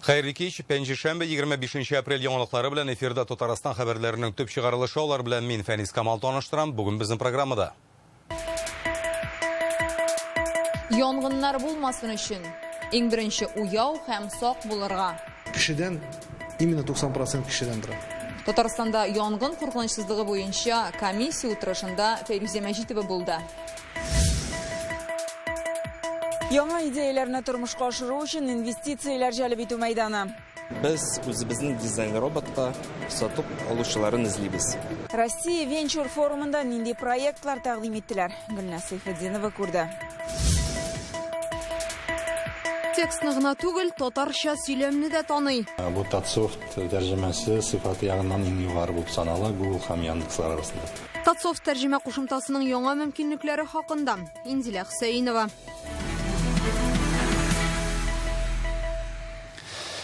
Xayrli kech, Пенжишәмбе 25 апрель яңалыклары белән эфирда Татарстан хәбәрләренең төп чыгарылышы алар белән мин Фәнис Камал таныштырам. Бүген безнең программада. Янгыннар булмасын өчен иң беренче уяу һәм сак булырга. Кешедән именно 90% кешедән тора. Татарстанда янгын куркынычсызлыгы буенча комиссия утырышында Фәйрүзә Мәҗитова булды. Яңа идеяләрне тормышка ашыру өчен инвестицияләр җәлеп итү мәйданы. Без үзебезнең дизайн роботка сатып алучыларын эзлибез. Россия Венчур форумында нинди проектлар тәкъдим иттеләр? Гөлнас Сайфетдинова күрде. Текстны гына түгел, татарча сөйләмне дә таный. Бу Татсофт тәрҗемәсе сыйфаты ягыннан иң югары булып санала Google һәм Яндекс арасында. Татсофт тәрҗемә кушымтасының яңа мөмкинлекләре хакында Инзилә Хөсәйнова.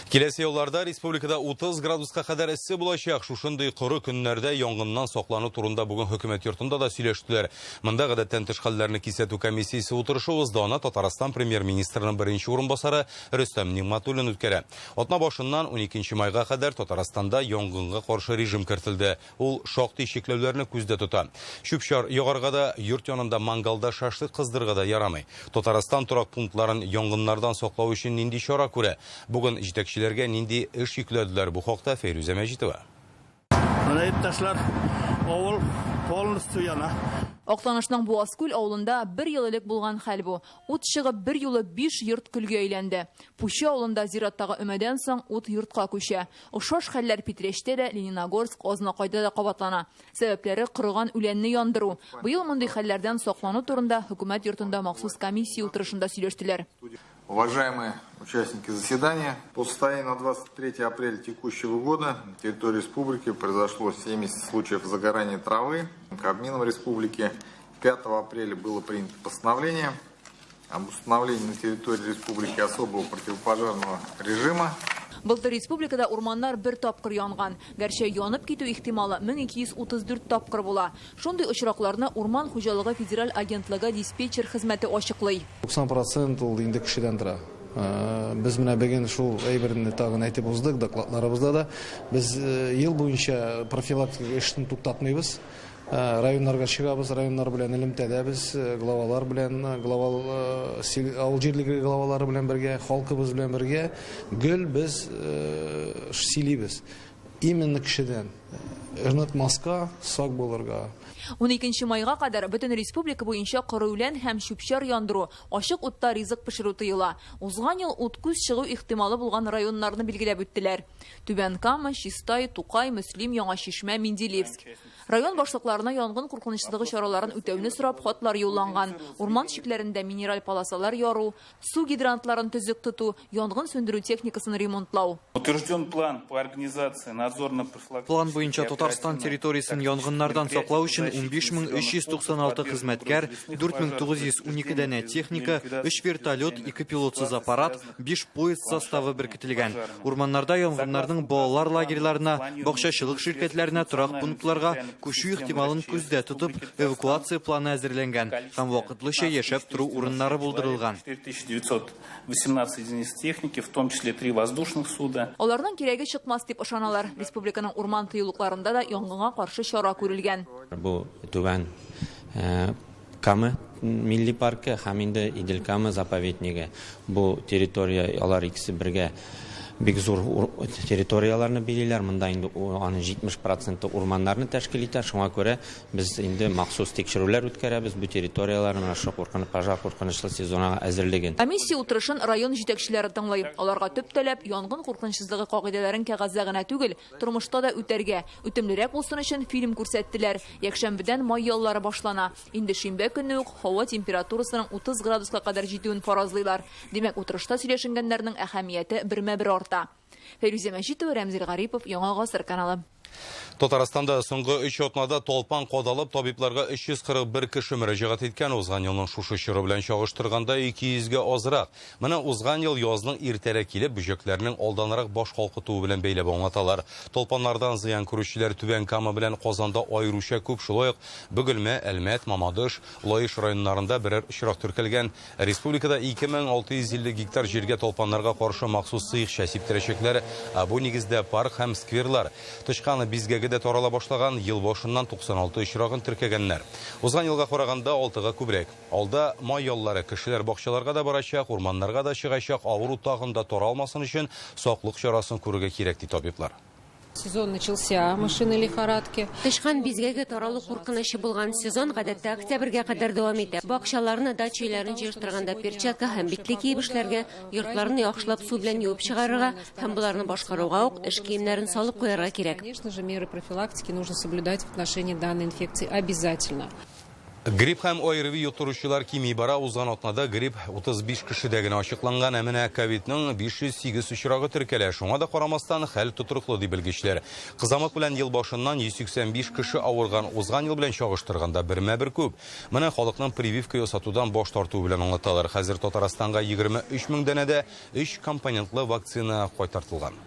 Киләсе елларда республикада 30 градуска кадәр эссе булачак. Шушындый коры көннәрдә янгыннан саклану турында бүген хөкүмәт йортында да сөйләштеләр. Монда гадәттән тыш хәлләрне кисәтү комиссиясе утырышы узды. Аны Татарстан премьер-министрының беренче урынбасары Рөстәм Нигъмәтуллин үткәрә. Атна башыннан 12 майга кадәр Татарстанда янгынга каршы режим кертелде. Ул шактый чикләүләрне күздә тота. Шүпчар ягарга да, йорт янында мангалда шашлык кыздырга да ярамый. Татарстан торак пунктларын янгыннардан саклау өчен нинди чара күрә? Бүген җитәкче нинди эш йөкләделәр бу хакта Фәйрүзә Мәҗитова. Авыл полностью яна. Актанышның Буазкүл авылында 1 ел элек булган хәл бу. Ут чыгып 1 юлы 5 йорт көлгә әйләнде. Пуча авылында зираттагы өмәдән соң ут йортка күчә. Ошош хәлләр Питрәштә дә, Лениногорск, Азнакайда да кабатлана. Сәбәпләре кырыган үләнне яндыру. Быел мондый хәлләрдән саклану турында хөкүмәт йортында махсус комиссия утырышында сөйләштеләр. Уважаемые участники заседания, по состоянию на 23 апреля текущего года на территории республики произошло 70 случаев загорания травы. Кабмином республики 5 апреля было принято постановление об установлении на территории республики особого противопожарного режима. Былтыр республикада урманнар 1 тапкыр янган. Гәрчә янып китү ихтималы 1234 тапкыр була. Шундый очракларны Урман хуҗалыгы федераль агентлыгы диспетчер хезмәте ачыклый. 90% ул инде кешедән тора. Без менә бүген шул әйберне тагын әйтеп уздык докладларыбызда да. Без ел буенча профилактика эшен туктатмыйбыз. Районнарга чыгабыз, районнар белән элемтәдәбез, главалар белән, авыл җирлеге главалары белән бергә, халкыбыз белән бергә гел без сөйлибез. Именно кешедән маска сак булырга. 12 майга кадәр бөтен республика буенча коры-үлән һәм шүпчәр яндыру, ачык утта ризык пешерү тыела. Узган ел ут күз чыгу ихтималы булган районнарны билгеләп үттеләр. Түбән Кама, Чистай, Тукай, Мөслим, Яңа Шишмә, Менделеевск. Район башлыкларына янгын куркынычсызлыгы чараларын үтәүне сорап хатлар юлланган. Урман чикләрендә минераль полосалар яру, су гидрантларын төзек тоту, янгын сөндерү техникасын ремонтлау. Утвержден план по организации надзорно-профилактических. План буенча Татарстан территориясын янгыннардан саклау өчен 15396 хезмәткәр, 4912 дәнә техника, 3 вертолет, 2 пилотсыз аппарат, 5 поезд составы беркетелгән. Урманнарда янгыннарның балалар лагерьларына, бакчачылык ширкәтләренә, торак пунктларга күчү ихтималын күздә тотып, эвакуация планы әзерләнгән һәм вакытлыча яшәп тору урыннары булдырылган. 4918 единиц техники, в том числе 3 воздушных суда. Аларның кирәге чыкмас дип ышаналар. Республиканың урман тыюлыкларында да янгынга каршы чара күрелгән. Бу Түбән Кама милли паркы һәм инде Идел Кама заповедниге. Бу территория алар икесе бергә бик зур территорияларны билиләр. Монда инде аның 70% урманнарны тәшкил итә. Шуңа күрә без инде махсус тикшерүләр үткәрәбез бу территорияларны аша пожар куркынычлы сезонга әзерлеген. Комиссия утырышын район җитәкчеләре тыңлый. Аларга төп таләп янгын куркынычсызлыгы кагыйдәләрен кәгазьдә генә түгел, тормышта да үтәргә. Үтемлерәк булсын өчен фильм күрсәттеләр. Якшәмбедән май яллары башлана. Инде шимбә көнне үк һава температурасының 30 градуска кадәр җитүен фаразлыйлар. Димәк, утырышта сөйләшенгәннәрнең әһәмияте бермә-бер арта. Фәйрүзә Мәҗитова, Рәмзил Гарипов, Яңа Гасыр каналы. Татарстанда соңгы 3 атнада толпан кодалып, табибларга 341 кеше мөрәҗәгать иткән. Узган елның шушы чоры белән чагыштырганда 200-гә азрак. Менә узган ел язның иртәрәк килеп, бүҗәкләрнең алданрак баш калкытуы белән бәйләп аңлаталар. Толпаннардан зыян күрүчеләр Түбән Кама белән Казанда аеруча күп, шулай ук Бөгелмә, Әлмәт, Мамадыш, Лаиш районнарында берәр очрак теркәлгән. Республикада 2650 гектар җиргә толпаннарга каршы махсус сыйкча сиптерәчәкләр. Бу нигездә парк һәм скверлар. Тышканы бизгәге дә тарала башлаган, ел башыннан 96 очрагын теркәгәннәр. Узган елга караганда 6-га күбрәк. Алда май яллары кешеләр бакчаларга да барачак, урманнарга да чыгачак, авыру тагында таралмасын өчен саклык чарасын күрергә кирәк ди табиблар. Сезон начался, машины лихорадки. Тышкан бизгәге таралу куркынычы булган сезон гадәттә октябрьгә кадәр дәвам итә. Бакчаларны, дачаларны җыштырганда перчатка һәм битлек киеп эшләргә, йортларны яхшылап су белән юып чыгарырга һәм буларны башкаруга ук эш киемнәрен салып куярга кирәк. Конечно же, меры профилактики нужно соблюдать в отношении данной инфекции обязательно. Грипп һәм айрыви йотыручылар кими бара. Узган атнада грипп 35 кешедә генә ачыкланган, ә менә ковидның 508 очрагы теркәлә. Шуңа да карамастан хәл тотрыклы ди белгечләр. Кызамык белән ел башыннан 185 кеше авырган, узган ел белән чагыштырганда бермә-бер күп. Менә халыкның прививка ясатудан баш тарту белән аңлаталар. Хәзер Татарстанга 23 мең дәнәдә 3 компонентлы вакцина кайтартылган.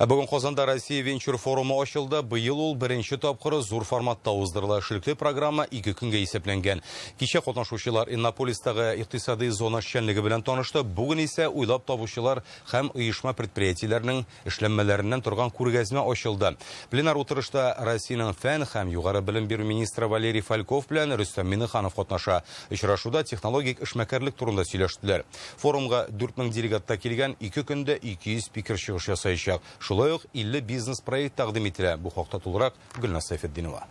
Бүген Казанда Россия Венчур форумы ачылды. Быел ул беренче тапкыр зур форматта уздырыла. Эшлекле программа 2 көнгә исәпләнгән. Кичә катнашучылар Иннополистагы икътисади зона эшчәнлеге белән танышты. Бүген исә уйлап табучылар һәм оешма предприятиеләрнең эшләнмәләреннән торган күргәзмә ачылды. Пленар утырышта Россиянең фән һәм югары белем бирү министры Валерий Фальков белән Рөстәм Миннеханов катнаша. Очрашуда технологик эшмәкәрлек турында сөйләштеләр. Форумга 4000 делегатта килгән, 2 көндә 200 спикер чыгыш ясаячак. Шулай ук 50 бизнес-проект тәкъдим ителә. Бу хакта тулырак Гөлназ Сайфетдинова.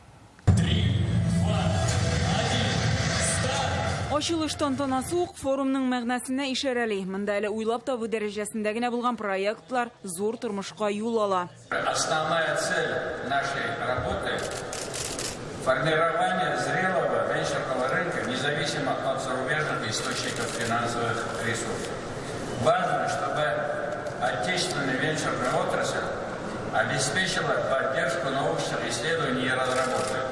Ачылыш тантанасы ук форумның мәгънәсенә ишарәли. Монда әле уйлап табу дәрәҗәсендә генә булган проектлар зур тормышка юл ала. Основная цель нашей работы – формирование зрелого венчурного рынка, независимо от зарубежных источников финансовых ресурсов. Важно, чтобы отечественная венчурная отрасль обеспечила поддержку научных исследований и разработок,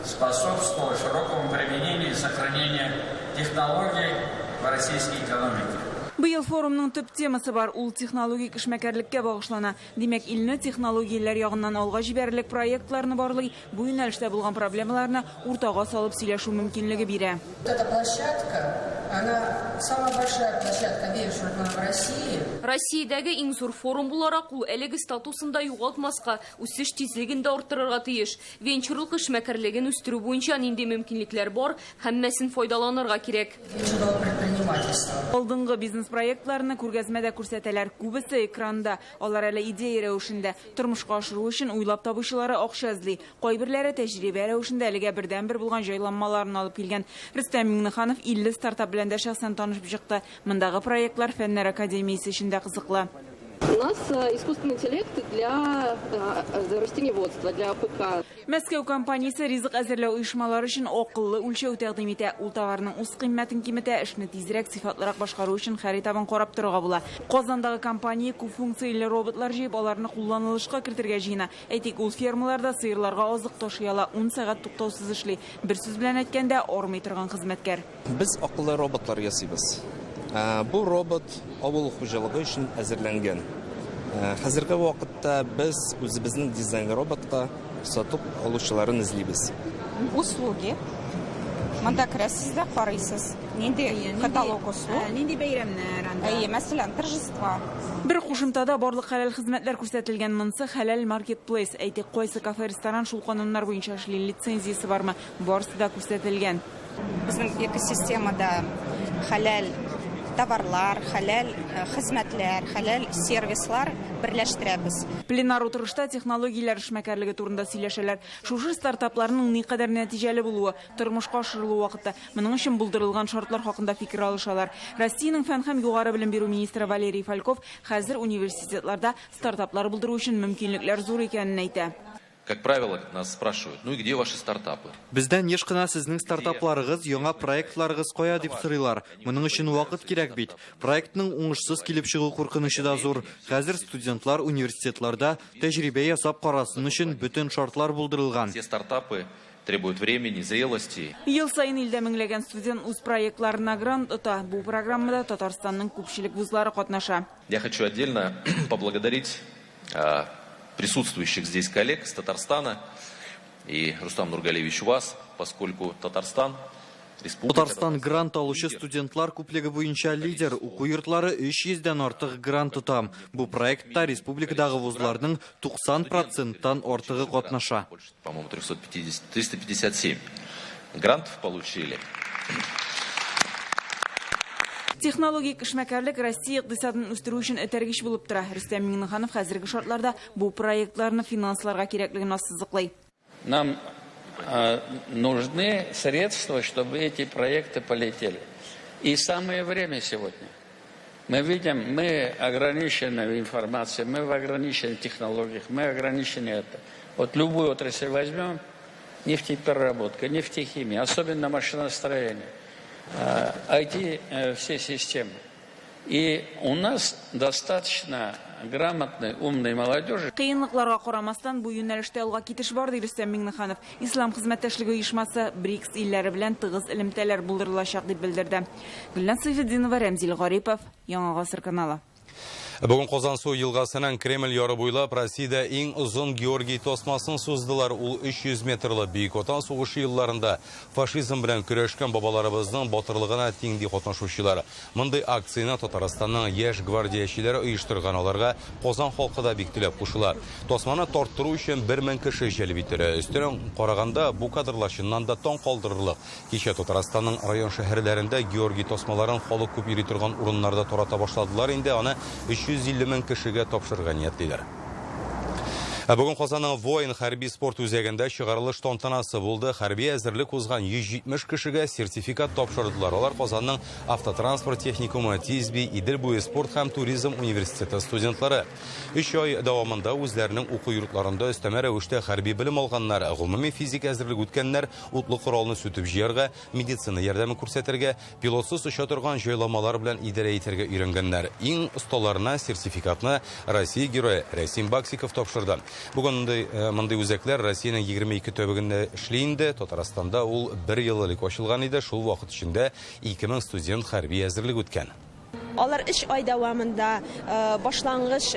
способствовала широкому применению и сохранению технологий в российской экономике. Быел форумның төп темасы бар, ул технологик эшмәкәрлеккә багышлана. Димәк, илне технологияләр ягыннан алга җибәрерлек проектларны барлый, бу юнәлештә булган проблемаларны уртага салып сөйләшү мөмкинлеге бирә. Эта площадка, она самая большая площадка венчурная в России. Россиядәге иң зур форум буларак ул әлеге статусында югалтмаска, үсеш тизлеген дә арттырырга тиеш. Венчурлык эшмәкәрлеген үстерү буенча нинди мөмкинлекләр бар, һәммәсен файдаланырга кирәк. Венчурлык предпринимательство. Алдынгы бизнес проектларны күргәзмәдә күрсәтәләр. Күбесе экранда, алар әле идея рәвешендә. Тормышка ашыру өчен уйлап табучылары акча эзли. Кайберләре тәҗрибә рәвешендә әлегә бердән-бер булган җайланмаларны алып килгән. Рөстәм Миннеханов 50 стартап белән дә шәхсән танышып чыкты. Мондагы проектлар Фәннәр академиясе өчен дә кызыклы. У нас искусственный интеллект для растениеводства, для АПК. Мәскәү компаниясе ризык әзерләү оешмалары өчен акыллы үлчәү тәкъдим итә. Ул товарның үз кыйммәтен киметә, эшне тизрәк, сыйфатлырак башкару өчен харитабын карап торырга була. Казандагы компания күп функцияле роботлар җыеп, аларны кулланылышка кертергә җыена. Әйтик, ул фермаларда сыерларга азык ташыяла, 10 сәгать туктаусыз эшли. Бер сүз белән әйткәндә, армый торган хезмәткәр. Без акыллы роботлар ясыйбыз. Бу робот авыл хуҗалыгы өчен әзерләнгән. Хәзерге вакытта без үзебезнең дизайн роботка сатып алучыларын эзлибез. Услуги. Монда керәсез дә карыйсыз. Нинди каталог услуг? Нинди бәйрәмнәр анда? Мәсәлән, торжества. Бер кушымтада барлык хәләл хезмәтләр күрсәтелгән. Монсы хәләл маркетплейс. Әйтик, кайсы кафе, ресторан шул кануннар буенча эшли, лицензиясе бармы? Барысы да күрсәтелгән. Безнең экосистемада хәләл товарлар, хәләл хезмәтләр, хәләл сервислар берләштерәбез. Пленар утырышта технологияләр эшмәкәрлеге турында сөйләшәләр. Шушы стартапларның никадәр нәтиҗәле булуы, тормышка ашырылу вакыты, моның өчен булдырылган шартлар хакында фикер алышалар. Россиянең фән һәм югары белем бирү министры Валерий Фальков хәзер университетларда стартаплар булдыру өчен мөмкинлекләр зур икәнен әйтә. Как правило, нас спрашивают, ну и где ваши стартапы? Бездән еш кына сезнең стартапларыгыз, яңа проектларыгыз кая дип сорыйлар. Моның өчен вакыт кирәк бит. Проектның уңышсыз килеп чыгу куркынычы да зур. Хәзер студентлар университетларда тәҗрибә ясап карасын өчен бүтән шартлар булдырылган. Все стартапы требуют времени, зрелости. Ел сайын илдә меңләгән студент үз проектларына грант ота. Бу программада Татарстанның күпчелек вузлары катнаша. Я хочу отдельно поблагодарить присутствующих здесь коллег с Татарстана и Рустам Нургалевич вас, поскольку Татарстан грант алучы студентлар күплеге буенча лидер, уку йортлары 300-дән артык грант тота. Бу проектта республикадагы вузларның 90%-тан артыгы катнаша. По-моему, 357 грантов получили. Технологик эшмәкәрлек Россия икътисадын үстерү өчен этәргеч булып тора. Рөстәм Миңнеханов хәзерге шартларда бу проектларны финансларга кирәклеген ассызыклый. Нам нужны средства, чтобы эти проекты полетели. И самое время сегодня. Мы видим, мы ограничены в информации, мы в ограниченных технологиях, мы ограничены это. Вот любую отрасль возьмем, нефтепереработка, нефтехимия, особенно машиностроение. IT все системы. И у нас достаточно грамотной, умной молодежи. Кыйынлыкларга карамастан бу юнәлештә алга китеш бар ди Рөстәм Миңнеханов. Ислам хезмәттәшлеге оешмасы БРИКС илләре белән тыгыз элемтәләр булдырылачак дип белдерде. Гөлнар Сайфетдинова, Рәмзил Гарипов, Яңа Гасыр каналы. Бүген Казансу елгасынан Кремль яры буйлап Россиядә иң озын Георгий тосмасын суздылар. Ул 300 метрлы Бөек Отан сугышы елларында фашизм белән көрәшкән бабаларыбызның батырлыгына тиң ди катнашучылар. Мондый акцияны Татарстанның яшь гвардиячеләре оештырган, аларга Казан халкы да бик теләп кушыла. Тосманы тарттыру өчен 1000 кеше җәлеп ителә. Өстән караганда бу кадрлашыннан да таң калдырырлык. Кичә Татарстанның район шәһәрләрендә Георгий тосмаларын халык күп йөри торган урыннарда тарата башладылар. Инде аны 350 мең кешегә тапшырган ниятлиләр. Бүген Казанның воин хәрби спорт үзәгендә чыгарылыш тантанасы булды. Хәрби әзерлек узган 170 кешегә сертификат тапшырдылар. Алар Казанның автотранспорт техникумы, Тизби, Идел буе спорт һәм туризм университеты студентлары. 3 ай дәвамында үзләренең уку йортларында өстәмә рәвештә хәрби белем алганнар, гомуми физик әзерлек үткәннәр, утлы коралны сүтеп җыярга, медицина ярдәме күрсәтергә, пилотсыз оча торган җайламалар белән идарә итәргә өйрәнгәннәр. Иң осталарына сертификатны Россия герое Расим Баксиков тапшырды. Бүген мондый үзәкләр Россиянең 22 төбәгендә эшли инде. Татарстанда ул 1 ел элек ачылган иде. Шул вакыт эчендә 2000 студент хәрби әзерлек үткән. Алар 3 ай дәвамында башлангыч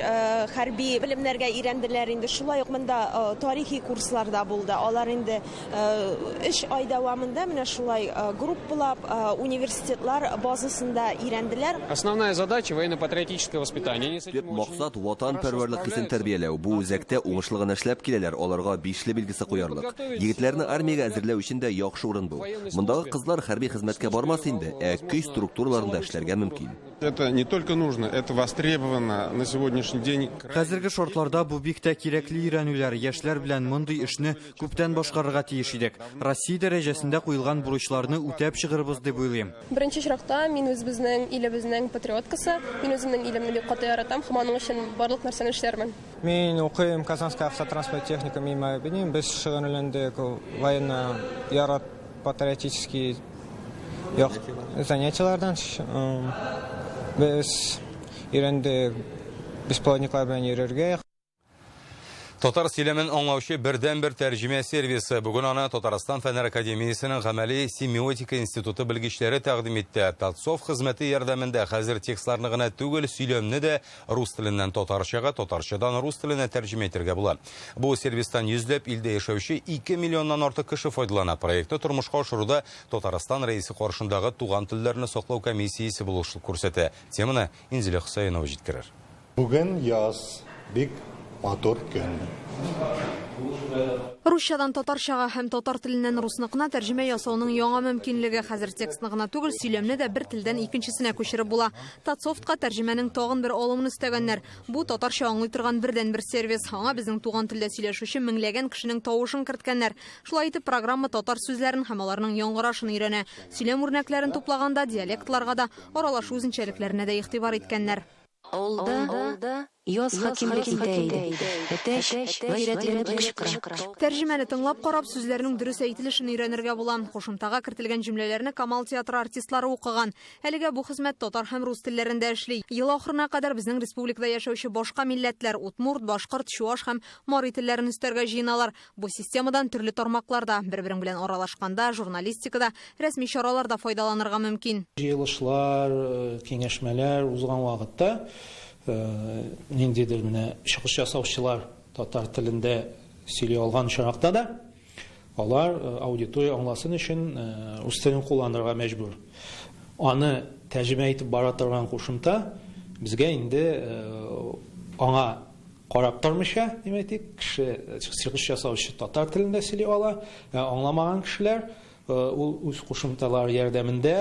хәрби белемнәргә өйрәнделәр инде. Шулай ук монда тарихи курслар да булды. Алар инде 3 ай дәвамында менә шулай группалап университетлар базасында өйрәнделәр. Основная задача военно-патриотическое воспитание. Максат ватанпәрвәрлек хисен тәрбияләү. Бу үзәктә уңышлы гына эшләп киләләр. Аларга 5ле билгесе куярлык. Егетләрне армиягә әзерләү өчен дә яхшы урын бу. Мондагы кызлар хәрби хезмәткә бармас инде, көй структураларында эшләргә мөмкин. Это не только нужно, это востребовано на сегодняшний день. Хәзерге шартларда бу бик тә кирәкле өйрәнүләр, яшьләр белән мондый эшне күптән башкарырга тиеш идек. Россия дәрәҗәсендә куелган бурычларны үтәп чыгырбыз дип уйлыйм. Беренче чиракта мин үзебезнең илебезнең патриоткасы, мин үземнең илемне бик каты яратам, һәм аның өчен барлык нәрсәне эшләрмен. Мин укыйм Казанская автотранспорт техника мимо белем, без шөгыльләндек военно-патриотический занятиялардан. Без иренде бесплатниклар белән йөрергә. Татар сөйләмен аңлаучы бердән-бер тәрҗемә сервисы. Бүген аны Татарстан Фәннәр академиясенең гамәли семиотика институты белгечләре тәкъдим итте. Татсоф хезмәте ярдәмендә хәзер текстларны гына түгел, сөйләмне дә рус теленнән татарчага, татарчадан рус теленә тәрҗемә итәргә була. Бу сервистан йөзләп илдә яшәүче 2 миллионнан артык кеше файдалана. Проектны тормышка ашыруда Татарстан рәисе каршындагы туган телләрне саклау комиссиясе булышлык күрсәтә. Теманы Инзилә Хусаинова җиткерер. Бүген яз бик матур көн. Русчадан татарчага һәм татар теленнән русныкына тәрҗемә ясауның яңа мөмкинлеге. Хәзер текстны гына түгел, сөйләмне дә бер телдән икенчесенә күчереп була. Татсофтка тәрҗемәнең тагын бер алымын өстәгәннәр. Бу татарча аңлый торган бердән-бер сервис. Аңа безнең туган телдә сөйләшүче меңләгән кешенең тавышын керткәннәр. Шулай итеп, программа татар сүзләрен һәм аларның яңгырашын өйрәнә. Сөйләм үрнәкләрен туплаганда диалектларга да, аралашу үзенчәлекләренә дә игътибар иткәннәр. Авылда яз хакимлегендә иде. Әтәч гайрәтләнеп кычкыра. Тәрҗемәне тыңлап карап, сүзләрнең дөрес әйтелешен өйрәнергә була. Кушымтага кертелгән җөмләләрне Камал театры артистлары укыган. Әлегә бу хезмәт татар һәм рус телләрендә эшли. Ел ахырына кадәр безнең республикада яшәүче башка милләтләр удмурт, башкорт, чуаш һәм мари телләрен үстәргә җыйналар. Бу системадан төрле тармакларда, бер-берең белән аралашканда, журналистикада, рәсми чараларда файдаланырга мөмкин. Җыелышлар, киңәшмәләр узган вакытта ниндидер менә чыгыш ясаучылар татар телендә сөйли алган чакта да алар аудитория аңласын өчен рус телен кулланырга мәҗбүр. Аны тәрҗемә итеп бара торган кушымта безгә инде аңа карап тормыйча, димәк, кеше чыгыш ясаучы татар телендә сөйли ала, аңламаган кешеләр ул үз кушымталар ярдәмендә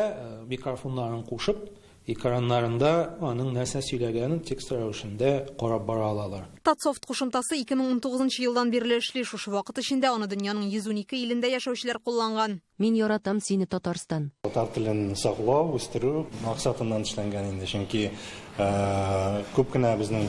микрофоннарын кушып экраннарында аның нәрсә сөйләгәнен текст рәвешендә карап бара алалар. Татсофт кушымтасы 2019 елдан бирле эшли. Шушы вакыт эчендә аны дөньяның 112 илендә яшәүчеләр кулланган. Мин яратам сине, Татарстан. Татар телен саклау, үстерү максатыннан эшләнгән инде, чөнки күп кенә безнең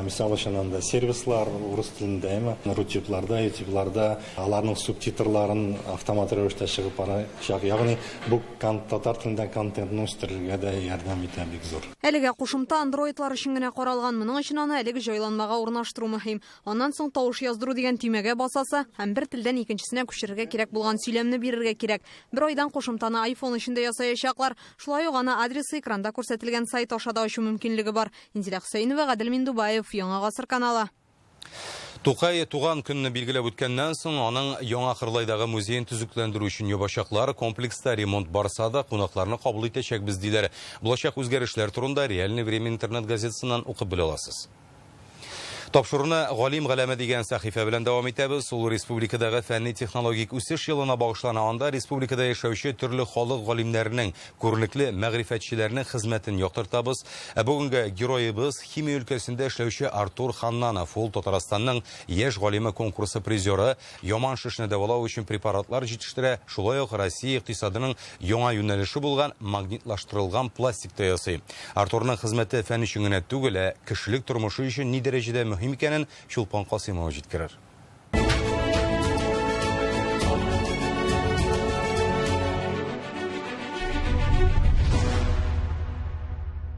мисал өчен сервислар урыс телендә, YouTube-ларда аларның субтитрларын автомат рәвештә чыгып барачак. Ягъни бу татар телендә контентны үстерергә дә ярдәм итә бик зур. Әлегә кушымта андроидлар өчен генә каралган. Моның өчен аны әлеге җайланмага урнаштыру мөһим. Аннан соң тавыш яздыру дигән төймәгә басасы һәм бер телдән икенчесенә күчерергә кирәк булган сөйләмне бирергә кирәк. Бер айдан кушымтаны iPhone өчендә ясаячаклар. Шулай ук аны адресы экранда күрсәтелгән сайт аша да ачу мөмкинлеге бар. Инзилә Хөсәйнова, Гадел Миндубаев, Яңа гасыр каналы. Тукай туган көнне билгеләп үткәннән соң аның Яңа Кырлайдагы музейын төзекләндерү өчен ябачаклар комплекста ремонт барса да кунакларны кабул итәчәкбез диләр. Булачак үзгәрешләр турында Реальное время интернет газетасыннан укып белә аласыз. Тапшыруны Галим Галәме дигән сәхифә белән дәвам итәбез. Ул республикадагы фәнни-технологик үсеш елына багышлана. Анда республикада яшәүче төрле халык галимнәренең, күренекле мәгърифәтчеләрнең хезмәтен яктыртабыз. Бүгенге героебыз химия өлкәсендә эшләүче Артур Ханнанов. Ул Татарстанның яшь галиме конкурсы призеры, яман шишне дәвалау өчен препаратлар җитештерә. Шулай ук Россия икътисадының яңа юнәлеше булган магнитлаштырылган пластикта ясый. Артурның хезмәте фән өчен генә түгел, кешелек тормышы өчен ни дәрәҗәдә мөһим икәнен Чулпан Касыймова җиткерер.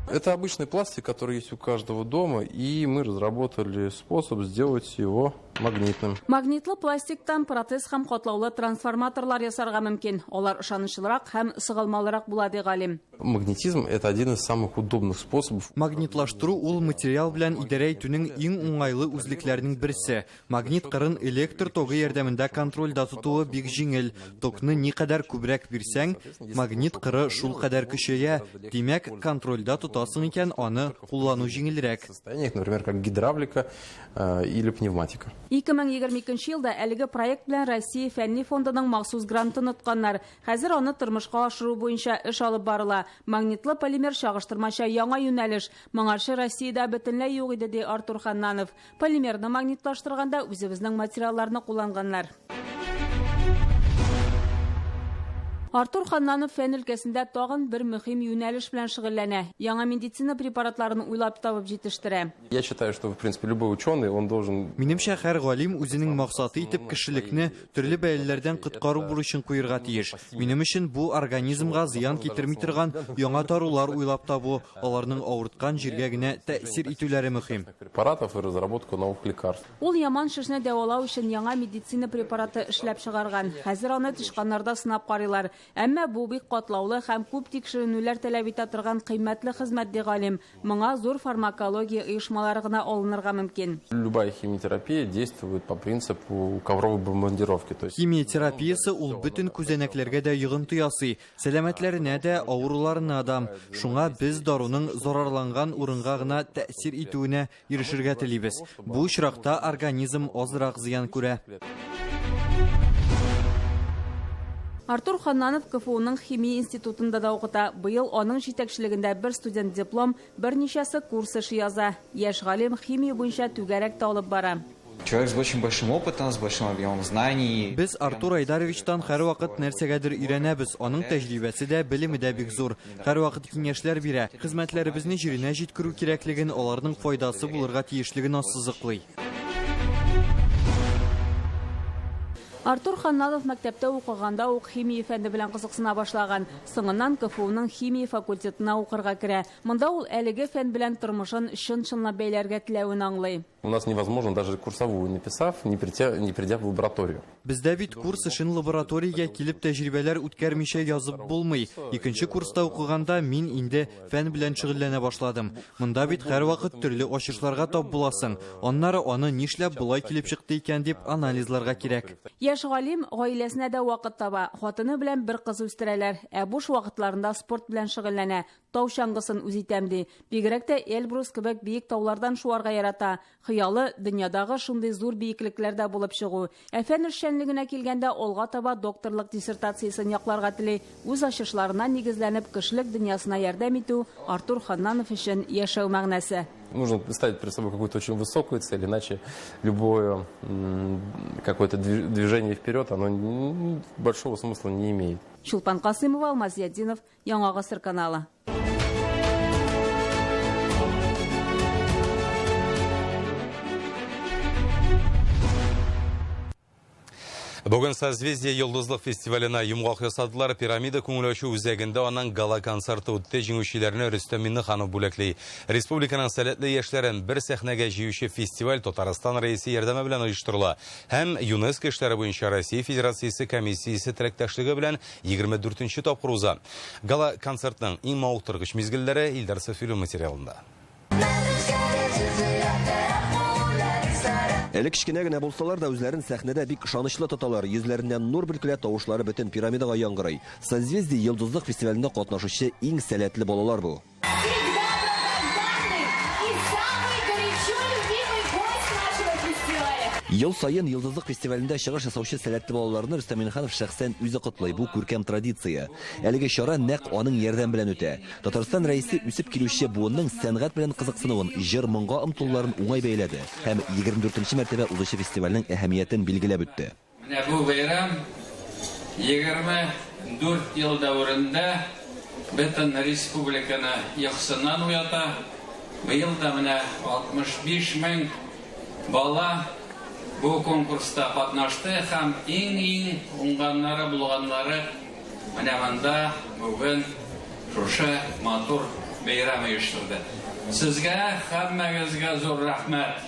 Это обычный пластик, который есть у каждого дома, и мы разработали способ сделать его магнитным. Магнитлы пластиктан протез һәм катлаулы трансформаторлар ясарга мөмкин. Алар ышанычлырак һәм сыгылмалырак була ди галим. Магнетизм – это один из самых удобных способов. Магнитлаштыру ул материал белән идарә итүнең иң уңайлы үзлекләренең берсе. Магнит кырын электр тогы ярдәмендә контрольдә тотуы бик җиңел. Токны никадәр күбрәк бирсәң, магнит кыры шул кадәр көчәя. Димәк, контрольдә тотасың икән, аны куллану җиңелрәк. Например, как гидравлика или пневматика. 2022 елда әлеге проект белән Россия фәнни фондының махсус грантын тотканнар. Хәзер аны тормышка ашыру буенча эш алып барыла. Магнитлы полимер чагыштырмача яңа юнәлеш. Моңарчы Россиядә бөтенләй юк иде ди Артур Ханнанов. Полимерны магнитлаштырганда үзебезнең материалларны кулланганнар. Артур Ханнанов фән өлкәсендә тагын бер мөһим юнәлеш белән шөгыльләнә. Яңа медицина препаратларын уйлап табып җитештерә. Я считаю, что в принципе любой ученый, он должен... Минемчә, һәр галим үзенең максаты итеп кешелекне төрле бәяләрдән коткару бурычын куярга тиеш. Минем өчен бу организмга зыян китерми торган яңа дарулар уйлап табу, аларның авырткан җиргә генә тәэсир итүләре мөһим. Препаратов и разработку новых лекарств. Ул яман шишне дәвалау өчен яңа медицина препараты эшләп чыгарган. Хәзер аны тышканнарда сынап карыйлар. Әмма бу бик катлаулы һәм күп тикшеренүләр таләп итә торган кыйммәтле хезмәт ди галим. Моңа зур фармакология оешмалары гына алынырга мөмкин. Любая химиотерапия действует по принципу ковровой бомбардировки. Химиотерапиясы ул бөтен күзәнәкләргә дә йогынты ясый, сәламәтләренә дә, авыруларына да. Шуңа без даруның зарарланган урынга гына тәэсир итүенә ирешергә телибез. Бу очракта организм азрак зыян күрә. Артур Ханнанов КФУның химия институтында да укыта. Быел аның җитәкчелегендә бер студент диплом, берничәсе курс эше яза. Яшь галим химия буенча түгәрәк та алып бара. Человек с очень большим опытом, с большим объемом знаний. Без Артур Айдаровичтан һәрвакыт нәрсәгәдер өйрәнәбез. Аның тәҗрибәсе дә, белеме дә бик зур. Һәрвакыт киңәшләр бирә. Хезмәтләребезне җиренә җиткерү кирәклеген, аларның файдасы булырга тиешлеген ассызыклый. Артур Ханналов мәктәптә укыганда ук химия фәнне белән кызыксына башлаган. Соңыннан КФУның химия факультетына укырга керә. Монда ул әлеге фән белән тормышын чын-чынлап бәйләргә теләвен аңлый. У нас невозможно даже курсовую написав, не придя в лабораторию. Бездә бит курс өчен лабораториягә килеп тәҗрибәләр үткәрмичә язып булмый. Икенче курста укыганда мин инде фән белән шөгыльләнә башладым. Монда бит һәрвакыт төрле ачышларга тап буласың. Аннары аны нишләп булай килеп чыкты икән дип анализларга кирәк. Яшь галим гаиләсенә дә вакыт таба. Хатыны белән бер кыз үстерәләр. Буш вакытларында спорт белән шөгыльләнә. Тау чаңгысын үз итәм ди. Бигрәк тә Эльбрус кебек биек таулардан шуарга ярата. Хыялы дөньядагы шундый зур биеклекләрдә булып чыгу. Фән эшчәнлегенә килгәндә алга таба докторлык диссертациясын якларга тели. Үз ачышларына нигезләнеп кешелек дөньясына ярдәм итү Артур Ханнанов өчен яшәү мәгънәсе. Нужно ставить перед собой какую-то очень высокую цель, иначе любое какое-то движение вперед, оно большого смысла не имеет. Чулпан Касымова, Алмазъятдинов, Яңа Гасыр каналы. Бүген Созвездие йолдызлык фестиваленә йомгак ясадылар. Пирамида күңелачу үзәгендә аның гала концерты үтте. Җиңүчеләрне Рөстәм Миннеханов бүләкли. Республиканың сәләтле яшьләрен бер сәхнәгә җыючы фестиваль Татарстан рәисе ярдәме белән оештырыла. Һәм ЮНЕСКО эшләре буенча Россия Федерациясе комиссиясе теләктәшлеге белән 24нче тапкыр уза. Гала концертның иң мавыктыргыч мизгелләре Илдар Сафилов материалында. Әле кичкенә генә булсалар да үзләрен сәхнәдә бик ышанычлы тоталар. Йөзләреннән нур бөркелә, тавышлары бөтен пирамидага яңгырый. Созвездие йолдызлык фестивалендә катнашучы иң сәләтле балалар бу. Ел сайын йолдызлык фестивалендә чыгыш ясаучы сәләтле балаларны Рөстәм Миннеханов шәхсән үзе котлый. Бу күркәм традиция. Әлеге чара нәкъ аның ярдәм белән үтә. Татарстан рәисе үсеп килүче буынның сәнгать белән кызыксынуын, җыр-моңга омтылуларын уңай бәйләде һәм 24нче мәртәбә узучы фестивальнең әһәмиятен билгеләп үтте. Менә бу бәйрәм 24 ел дәврендә бөтен республиканы яхсыннан уята. Быел да менә 65 мең бала бу конкурста катнашты һәм иң уңганнары булганнары менә монда бүген шушы матур бәйрәм оештырды. Сезгә һәммәгезгә зур рәхмәт.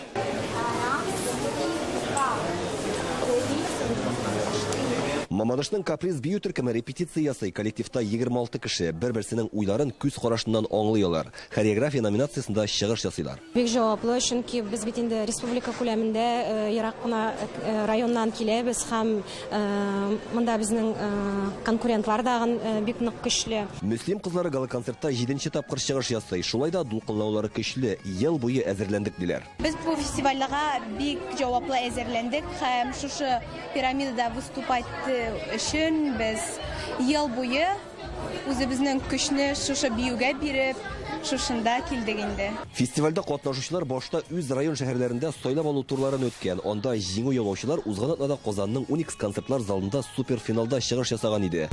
Мамадышның каприз бию төркеме репетиция ясый. Коллективта 26 кеше бер-берсенең уйларын күз карашыннан аңлыйлар. Хореография номинациясында чыгыш ясыйлар. Бик җаваплы, чөнки без бит инде республика күләмендә ерак кына районнан киләбез һәм монда безнең конкурентлар да бик нык көчле. Мөслим кызлары гала концертта 7нче тапкыр чыгыш ясый. Шулай да дулкынлаулары көчле. Ел буе әзерләндек диләр. Без бу фестивальгә бик җаваплы әзерләндек һәм шушы пирамидада выступать өчен без ел буе үзебезнең көчне шушы биюгә биреп шушында килдек инде. Фестивальдә катнашучылар башта үз район шәһәрләрендә сайлап алу турларын үткән. Анда җиңү яулаучылар узган атнада Казанның Уникс концертлар залында суперфиналда чыгыш ясаган иде.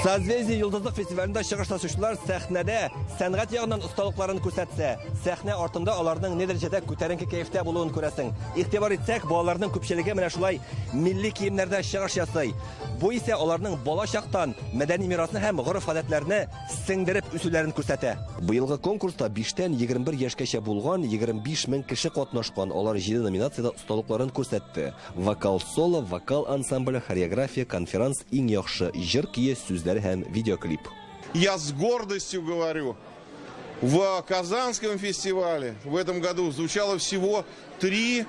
Созвездие йолдызлык фестивалендә чыгыш ясаучылар сәхнәдә сәнгать ягыннан осталыкларын күрсәтсә, сәхнә артында аларның ни дәрәҗәдә күтәренке кәефтә булуын күрәсең. Игътибар итсәк, балаларның күпчелеге менә шулай милли киемнәрдә чыгыш ясый. Бу исә аларның балачактан мәдәни мирасны һәм гореф-гадәтләрне сеңдереп үсүләрен күрсәтә. Быелгы конкурста 5тән 21 яшькәчә булган 25 мең кеше катнашкан. Алар 7 номинациядә осталыкларын күрсәтте. Вокал соло, вокал ансамбле, хореография, конферанс, иң яхшы җыр кие, сүзләр һәм видеоклип. Я с гордостью говорю, в Казанском фестивале в этом году звучало всего 3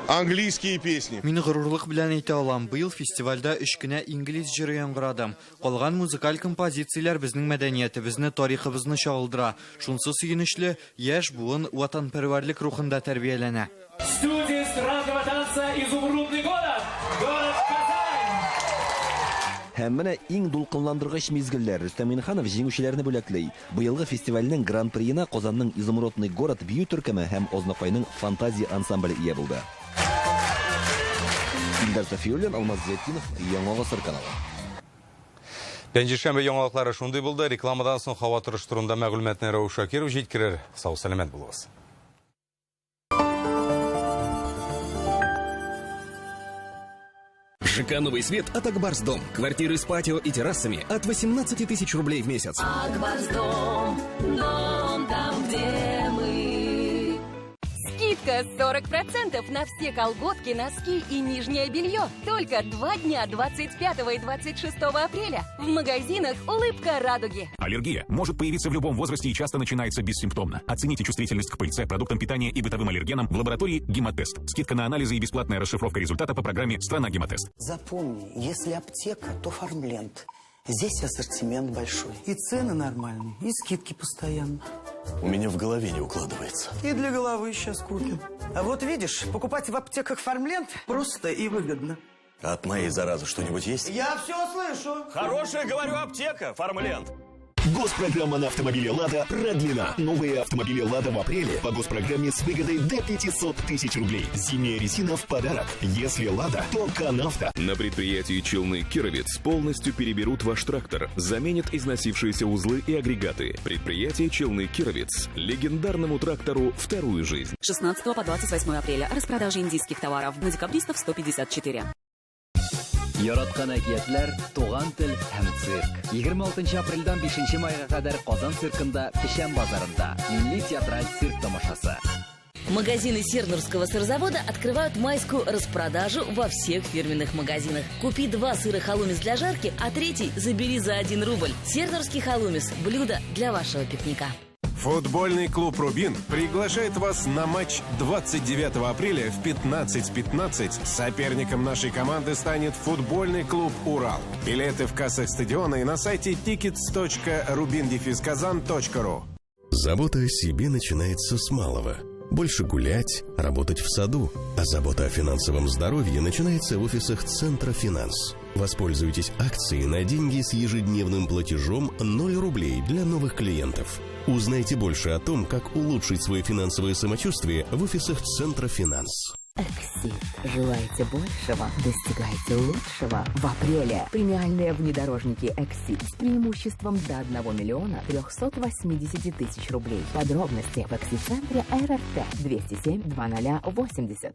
английские песни. Мин горурлык белән әйтә алам, быел фестивальдә 3 кенә инглиз җыры яңгырады. Калган музыкаль композицияләр безнең мәдәниятебезне, тарихыбызны чагылдыра. Шунсы сөенечле, яшь буын ватанпәрвәрлек рухында тәрбияләнә. Студия эстрадного танца «Изумрудный город», город Казань. Һәм менә иң дулкынландыргыч мизгелләр. Рөстәм Миннеханов җиңүчеләрне бүләклей. Быелгы фестивальнең гран-приена Казанның Изумрудный город бию төркеме һәм Ознакайның фантазия ансамбле ия булды. Илдар Софиуллин, Алмаз Зеттинов, Яңа Гасыр каналы. Пенжешәмбе яңалыклары шундый булды. Рекламадан соң һава торышы турында мәгълүматны Рәүф Шакиров җиткерер. Сау сәламәт булыгыз. ЖК «Новый свет» от Акбарсдом. Квартиры с патио и террасами от 18 тысяч рублей в месяц. Акбарсдом, дом там, где мы. Скидка 40% на все колготки, носки и нижнее белье. Только 2 дня 25 и 26 апреля. В магазинах «Улыбка радуги». Аллергия может появиться в любом возрасте и часто начинается бессимптомно. Оцените чувствительность к пыльце, продуктам питания и бытовым аллергенам в лаборатории «Гемотест». Скидка на анализы и бесплатная расшифровка результата по программе «Страна Гемотест». Запомни, если аптека, то Фармленд. Здесь ассортимент большой. И цены нормальные, и скидки постоянно. У меня в голове не укладывается. И для головы сейчас купим. А вот видишь, покупать в аптеках Фармленд просто и выгодно. А от моей заразы что-нибудь есть? Я все слышу. Хорошая, говорю, аптека Фармленд. Госпрограмма на автомобиле «Лада» продлена. Новые автомобили «Лада» в апреле по госпрограмме с выгодой до 500 тысяч рублей. Зимняя резина в подарок. Если «Лада», то «Канавто». На предприятии «Челны Кировец» полностью переберут ваш трактор, заменят износившиеся узлы и агрегаты. Предприятие «Челны Кировец» легендарному трактору вторую жизнь. 16 по 28 апреля. Распродажа индийских товаров. На декабристов 154. Яраткан әкиятләр, туган тел һәм цирк. 26 апрельдән 5 майга кадәр Казан циркында, Пешән базарында милли театраль цирк тамашасы. Магазины Сернурского сырзавода открывают майскую распродажу во всех фирменных магазинах. Купи 2 сыра халумис для жарки, а 3 забери за 1 рубль. Сернурский халумис – блюдо для вашего пикника. Футбольный клуб «Рубин» приглашает вас на матч 29 апреля в 15:15. Соперником нашей команды станет футбольный клуб «Урал». Билеты в кассах стадиона и на сайте tickets.rubin-kazan.ru. Забота о себе начинается с малого. Больше гулять, работать в саду. А забота о финансовом здоровье начинается в офисах Центра Финанс. Воспользуйтесь акцией на деньги с ежедневным платежом 0 рублей для новых клиентов. Узнайте больше о том, как улучшить свое финансовое самочувствие в офисах Центра Финанс. Эксид. Желаете большего? Достигайте лучшего. В апреле премиальные внедорожники Эксид с преимуществом до 1 миллиона 380 тысяч рублей. Подробности в Эксид-центре РРТ 207 2080.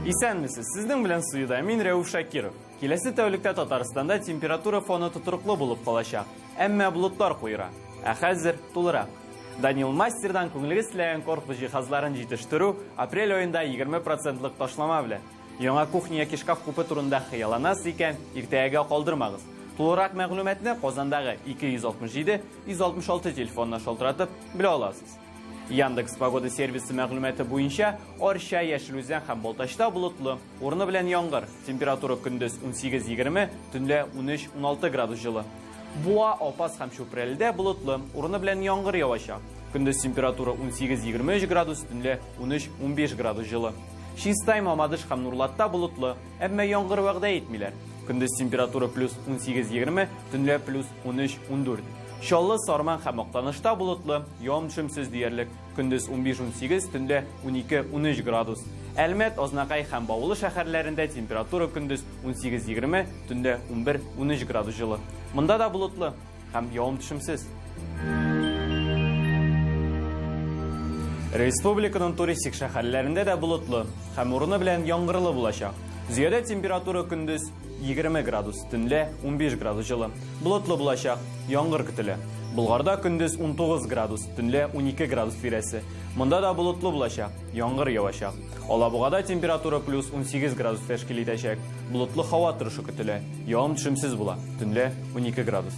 Исәнмесез, сезнең белән суйда мин Рәүф Шакиров. Киләсе тәүлектә Татарстанда температура фоны тотрыклы булып калачак, әмма болытлар куера. Ә хәзер тулырак. Данил Мастердан күңелегез теләгән корпус җиһазларын җитештерү апрель аенда 20% ташлама белән. Яңа кухня яки шкаф купы турында хыялланасыз икән, иртәгә калдырмагыз. Тулырак мәгълүматны Казандагы 267-166 телефонына шалтыратып белә аласыз. Яндекс погода сервисы мәгълүматы буенча Арча, Яшелүзән һәм Балтачта болытлы, урыны белән яңгыр. Температура көндез 18-20, төнлә 13-16 градус җылы. Буа, Апас һәм Чүпрәлдә болытлы, урыны белән яңгыр явачак. Көндез температура 18-23 градус, төнлә 13-15 градус җылы. Чистай, Мамадыш һәм Нурлатта болытлы, әмма яңгыр вәгъдә итмиләр. Көндез температура плюс 18-20, төнлә плюс 13-14. Шаллы, Сарман һәм Актанышта болытлы, явым-төшемсез диярлек. Көндез 15-18, төнлә 12-13 градус. Әлмәт, Азнакай һәм Баулы шәһәрләрендә температура көндез 18-20, төнлә 11-13 градус җылы. Монда да болытлы һәм явым-төшемсез. Республиканың туристик шәһәрләрендә дә болытлы һәм урыны белән яңгырлы булачак. Зиядә температура көндез 20 градус, төнлә 15 градус җылы. Болытлы булачак, яңгыр көтелә. Болгарда көндез 19 градус, төнлә 12 градус тирәсе. Монда да болытлы булачак, яңгыр явачак. Алабугада температура плюс 18 градус тәшкил итәчәк. Болытлы һава торышы көтелә. Явым-төшемсез була, төнлә 12 градус.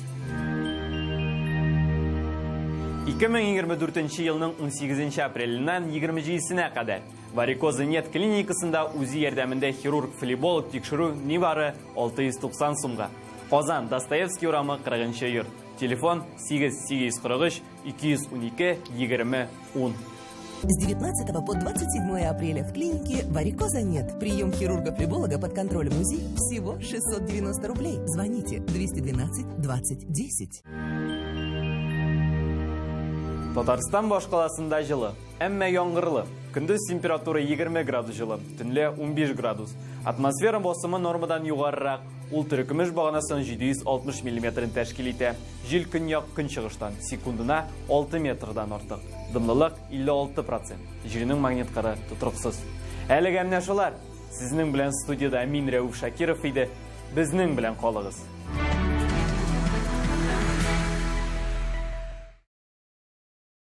2024 елның 18 апреленнән 27-сенә кадәр Варикозы нет клиникасында үзе ярдәмендә хирург-флеболог тикшерү нибары 690 сумга. Казан, Достоевский урамы 40-нчы йорт. Телефон 8843 212 20 10. С 19 по 27 апреля в клинике «Варикоза нет». Прием хирурга-флеболога под контролем УЗИ всего 690 рублей. Звоните 212 20 10. Татарстан башкаласында жылы, әммә яңгырлы. Көндіз температура 20 градус жылы, төнлә 15 градус. Атмосфера босымы нормадан югарырак. Ул төркемеш баганасын 760 мм тәшкил итә. Җил көньяк көнчыгыштан секундына 6 метрдан артык. Дымлылык 56%. Җирнең магнит кыры тотрыксыз. Әлегә менә шулар. Сезнең белән студияда мин Рәүф Шакиров иде. Безнең белән калыгыз.